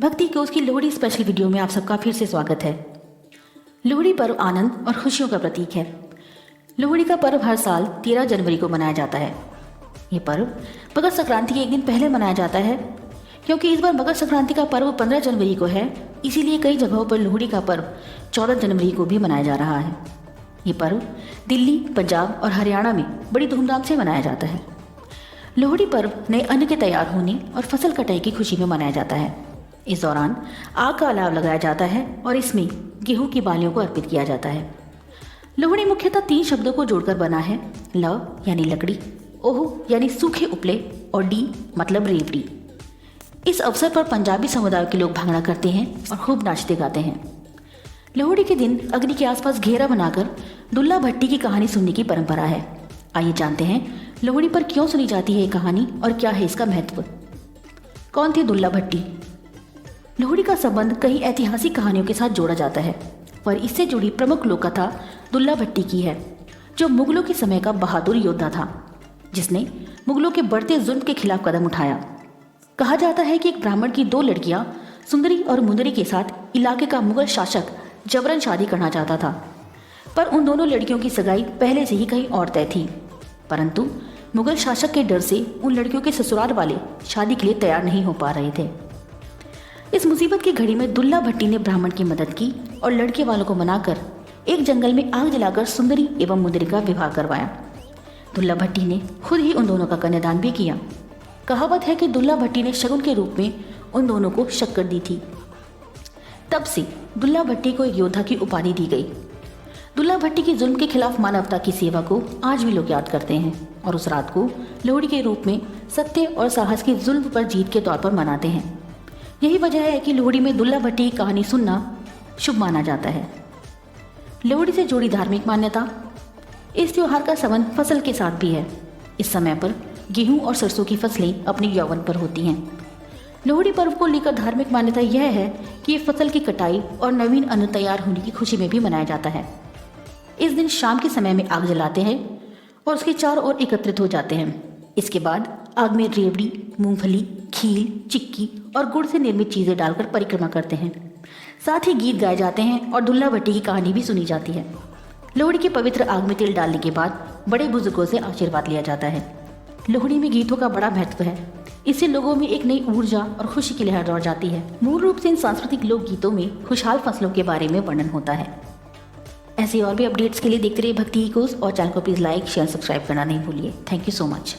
भक्ति कोश की लोहड़ी स्पेशल वीडियो में आप सबका फिर से स्वागत है। लोहड़ी पर्व आनंद और खुशियों का प्रतीक है। लोहड़ी का पर्व हर साल 13 जनवरी को मनाया जाता है। ये पर्व मकर संक्रांति के एक दिन पहले मनाया जाता है। क्योंकि इस बार मकर संक्रांति का पर्व 15 जनवरी को है, इसीलिए कई जगहों पर लोहड़ी का पर्व 14 जनवरी को भी मनाया जा रहा है। ये पर्व दिल्ली, पंजाब और हरियाणा में बड़ी धूमधाम से मनाया जाता है। लोहड़ी पर्व नए अन्न के तैयार होने और फसल कटाई की खुशी में मनाया जाता है। इस दौरान आग का अलाव लगाया जाता है और इसमें गेहूं की बालियों को अर्पित किया जाता है। लोहड़ी मुख्यतः 3 शब्दों को जोड़कर बना है। ल यानी लकड़ी, ओह यानी सूखे उपले और डी मतलब रेवड़ी। इस अवसर पर पंजाबी समुदाय के लोग भांगड़ा करते हैं और खूब नाचते गाते हैं। लोहड़ी के दिन अग्नि के आसपास घेरा बनाकर दुल्ला भट्टी की कहानी सुनने की परंपरा है। आइए जानते हैं लोहड़ी पर क्यों सुनी जाती है ये कहानी और क्या है इसका महत्व। कौन थे दुल्ला भट्टी? लोहड़ी का संबंध कई ऐतिहासिक कहानियों के साथ जोड़ा जाता है, पर इससे जुड़ी प्रमुख लोक कथा दुल्ला भट्टी की है, जो मुगलों के समय का बहादुर योद्धा था, जिसने मुगलों के बढ़ते जुल्म के खिलाफ कदम उठाया। कहा जाता है कि एक ब्राह्मण की 2 लड़कियां सुंदरी और मुंदरी के साथ इलाके का मुगल शासक जबरन शादी करना चाहता था, पर उन दोनों लड़कियों की सगाई पहले से ही कहीं और तय थी। परंतु मुगल शासक के डर से उन लड़कियों के ससुराल वाले शादी के लिए तैयार नहीं हो पा रहे थे। इस मुसीबत की घड़ी में दुल्ला भट्टी ने ब्राह्मण की मदद की और लड़के वालों को मनाकर एक जंगल में आग जलाकर सुंदरी एवं मुंदरी का विवाह करवाया। दुल्ला भट्टी ने खुद ही उन दोनों का कन्यादान भी किया। कहावत है कि दुल्ला भट्टी ने शगुन के रूप में उन दोनों को शक्कर दी थी। तब से दुल्ला भट्टी को एक योद्धा की उपाधि दी गई। दुल्ला भट्टी की जुल्म के खिलाफ मानवता की सेवा को आज भी लोग याद करते हैं और उस रात को लोहड़ी के रूप में सत्य और साहस की जुल्म पर जीत के तौर पर मनाते हैं। यही वजह है कि लोहड़ी में दुल्ला भट्टी की कहानी सुनना शुभ माना जाता है। लोहड़ी से जुड़ी धार्मिक मान्यता। इस त्योहार का संबंध फसल के साथ भी है। इस समय पर गेहूं और सरसों की फसलें अपने यौवन पर होती हैं। लोहड़ी पर्व को लेकर धार्मििक मान्यता यह है कि ये फसल की कटाई और नवीन अन्न तैयार होने की खुशी में भी मनाया जाता है। इस दिन शाम के समय में आग जलाते हैं और उसके चारों ओर एकत्रित हो जाते हैं। इसके बाद आग में रेवड़ी, मूंगफली, खील, चिक्की और गुड़ से निर्मित चीज़ें डालकर परिक्रमा करते हैं। साथ ही गीत गाए जाते हैं और दुल्ला भट्टी की कहानी भी सुनी जाती है। लोहड़ी के पवित्र आग में तिल डालने के बाद बड़े बुजुर्गों से आशीर्वाद लिया जाता है। लोहड़ी में गीतों का बड़ा महत्व है। इससे लोगों में एक नई ऊर्जा और खुशी की लहर दौड़ जाती है। मूल रूप से इन सांस्कृतिक लोक गीतों में खुशहाल फसलों के बारे में वर्णन होता है। ऐसे और भी अपडेट्स के लिए देखते रहिए भक्ति कोश और चैनल को प्लीज़ लाइक, शेयर, सब्सक्राइब करना नहीं भूलिए। Thank you so much.